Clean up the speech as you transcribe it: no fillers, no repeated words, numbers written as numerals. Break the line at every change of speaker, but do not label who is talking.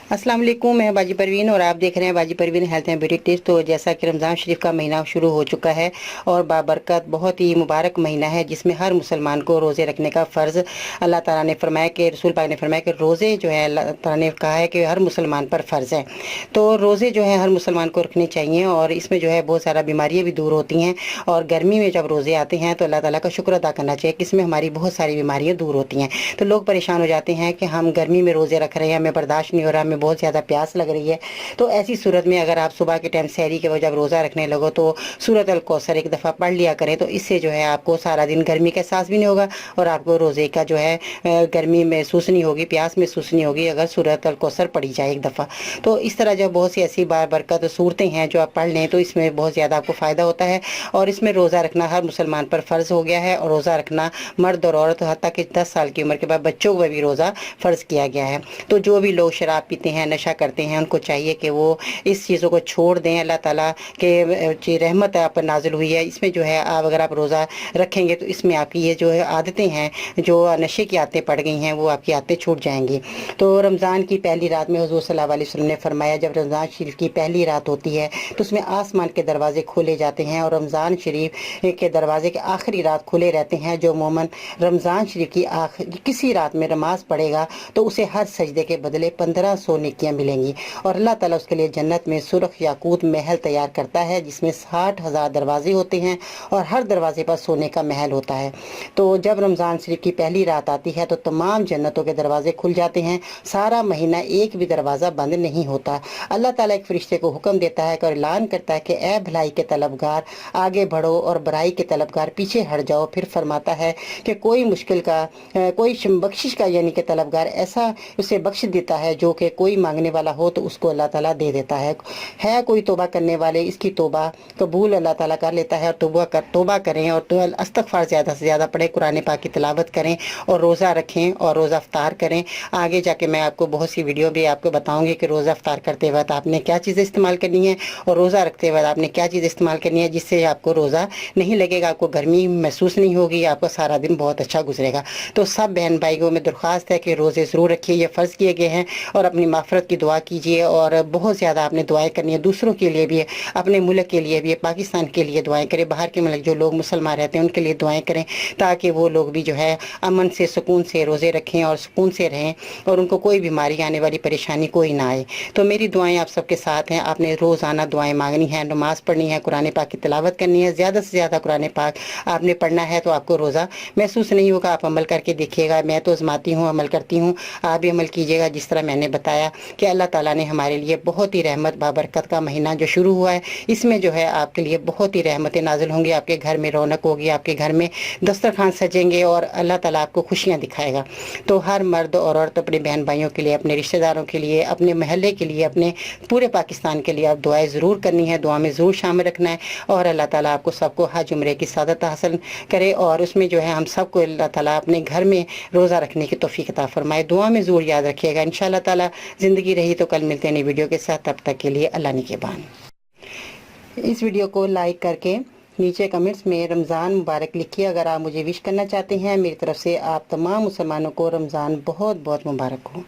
अस्सलाम वालेकुम, मैं बाजी परवीन और आप देख रहे हैं बाजी Parveen health and beauty tips. तो जैसा कि रमज़ान शरीफ का महीना शुरू हो चुका है और बाबरकत बहुत ही मुबारक महीना है, जिसमें हर मुसलमान को रोज़े रखने का फ़र्ज़ अल्लाह ताला ने फरमाया कि रसूल पाक ने फरमाया कि रोज़े जो है अल्लाह ताला ने कहा है कि हर मुसलमान पर फ़र्ज़ है। तो रोज़े जो है हर मुसलमान को रखने चाहिए और इसमें जो है बहुत सारा बीमारियाँ भी दूर होती हैं। और गर्मी में जब रोज़े आते हैं तो अल्लाह ताला का शुक्र अदा करना चाहिए कि इसमें हमारी बहुत सारी बीमारियाँ दूर होती हैं। तो लोग परेशान हो जाते हैं कि हम गर्मी में रोज़े रख रहे हैं, हमें बर्दाश्त नहीं हो रहा, हमें बहुत ज़्यादा प्यास लग रही है। तो ऐसी सूरत में अगर आप सुबह के टाइम सहरी के वक्त जब रोज़ा रखने लगो तो सूरत अल कौसर एक दफ़ा पढ़ लिया करें, तो इससे जो है आपको सारा दिन गर्मी का एहसास भी नहीं होगा और आपको रोज़े का जो है गर्मी महसूस नहीं होगी, प्यास महसूस नहीं होगी अगर सूरत अल कौसर पढ़ी जाए एक दफ़ा। तो इस तरह जो बहुत सी ऐसी बाबरकत सूरतें हैं जो आप पढ़ लें तो इसमें बहुत ज़्यादा आपको फ़ायदा होता है। और इसमें रोज़ा रखना हर मुसलमान पर फ़र्ज़ हो गया है और रोज़ा रखना मर्द और औरत हत्ता कि 10 साल की उम्र के बाद बच्चों को भी रोज़ा फ़र्ज़ किया गया है। तो जो भी लोग शराब पीते हैं, नशा करते हैं, उनको चाहिए कि वो इस चीज़ों को छोड़ दें। अल्लाह ताला के रहमत आप पर नाजिल हुई है, इसमें जो है आप अगर आप रोज़ा रखेंगे तो इसमें आपकी ये जो है आदतें हैं, जो नशे की आदतें पड़ गई हैं, वो आपकी आदतें छूट जाएंगी। तो रमज़ान की पहली रात में हुज़ूर सल्लल्लाहु अलैहि वसल्लम ने फरमाया, जब रमज़ान शरीफ की पहली रात होती है तो उसमें आसमान के दरवाजे खोले जाते हैं और रमज़ान शरीफ के दरवाजे के आखिरी रात खुले रहते हैं। जो मोमन रमज़ान शरीफ की किसी रात में नमाज पढ़ेगा तो उसे हर सजदे के बदले 1500 नेकियां मिलेंगी और अल्लाह ताला उसके लिए जन्नत में सुर्ख याकूत महल तैयार करता है, जिसमें 60,000 दरवाजे होते हैं और हर दरवाजे पर सोने का महल होता है। तो जब रमज़ान शरीफ की पहली रात आती है तो तमाम जन्नतों के दरवाजे खुल जाते हैं, सारा महीना एक भी दरवाज़ा बंद नहीं होता। अल्लाह ताला एक फरिश्ते को हुक्म देता है और ऐलान करता है कि ए भलाई के तलबगार आगे बढ़ो और बुराई के तलबगार पीछे हट जाओ। फिर फरमाता है कि कोई मुश्किल का कोई बख्शिश का यानी कि तलबगार ऐसा उसे बख्श देता है जो कि कोई मांगने वाला हो तो उसको अल्लाह ताला दे देता है कोई तौबा करने वाले इसकी तौबा कबूल अल्लाह ताला कर लेता है। और तौबा करें और तो इस्तग़फ़ार ज़्यादा से ज़्यादा पढ़ें, कुरान पाक की तिलावत करें और रोज़ा रखें और रोज़ा अफ्तार करें। आगे जाके मैं आपको बहुत सी वीडियो भी आपको बताऊंगी कि रोज़ा अफ्तार करते वक्त आपने क्या चीज़ें इस्तेमाल करनी है और रोज़ा रखते वक्त आपने क्या चीज़ इस्तेमाल करनी है, जिससे आपको रोज़ा नहीं लगेगा, आपको गर्मी महसूस नहीं होगी, आपका सारा दिन बहुत अच्छा गुजरेगा। तो सब बहन भाइयों में दरख्वास्त है कि रोज़े ज़रूर रखिए, ये फ़र्ज़ किए गए हैं और अपनी माफ़रत की दुआ कीजिए और बहुत ज़्यादा आपने दुआएं करनी है, दूसरों के लिए भी, अपने मुल्क के लिए भी, पाकिस्तान के लिए दुआएं करें, बाहर के मुल्क जो लोग मुसलमान रहते हैं उनके लिए दुआएं करें ताकि वो लोग भी जो है अमन से सुकून से रोज़े रखें और सुकून से रहें और उनको कोई बीमारी आने वाली परेशानी कोई ना आए। तो मेरी दुआएं आप सबके साथ हैं। आपने रोज़ाना दुआएं मांगनी है, नमाज़ पढ़नी है, कुरान पाक की तिलावत करनी है, ज़्यादा से ज़्यादा कुरान पाक आपने पढ़ना है तो आपको रोज़ा महसूस नहीं होगा। आप अमल करके देखिएगा, मैं तो आजमाती हूँ, अमल करती हूँ, आप भी अमल कीजिएगा जिस तरह मैंने बताया कि अल्लाह ताला ने हमारे लिए बहुत ही रहमत बाबरकत का महीना जो शुरू हुआ है, इसमें जो है आपके लिए बहुत ही रहमतें नाजिल होंगी, आपके घर में रौनक होगी, आपके घर में दस्तरखान सजेंगे और अल्लाह ताला आपको खुशियाँ दिखाएगा। तो हर मर्द और औरत अपने बहन भाइयों के लिए, अपने रिश्तेदारों के लिए, अपने महल्ले के लिए, अपने पूरे पाकिस्तान के लिए आप दुआएं ज़रूर करनी है, दुआ में ज़रूर शामिल रखना है और अल्लाह ताला आपको सबको हज उम्रे की सादत हासिल करे और उसमें जो है हम सबको अल्लाह ताला अपने घर में रोज़ा रखने की तौफीक अता फरमाए। दुआ में ज़रूर याद रखिएगा। इंशाअल्लाह ताला ज़िंदगी रही तो कल मिलते हैं नई वीडियो के साथ, तब तक के लिए अल्लाह निगहबान। इस वीडियो को लाइक करके नीचे कमेंट्स में रमज़ान मुबारक लिखिए अगर आप मुझे विश करना चाहते हैं। मेरी तरफ से आप तमाम मुसलमानों को रमज़ान बहुत बहुत मुबारक हो।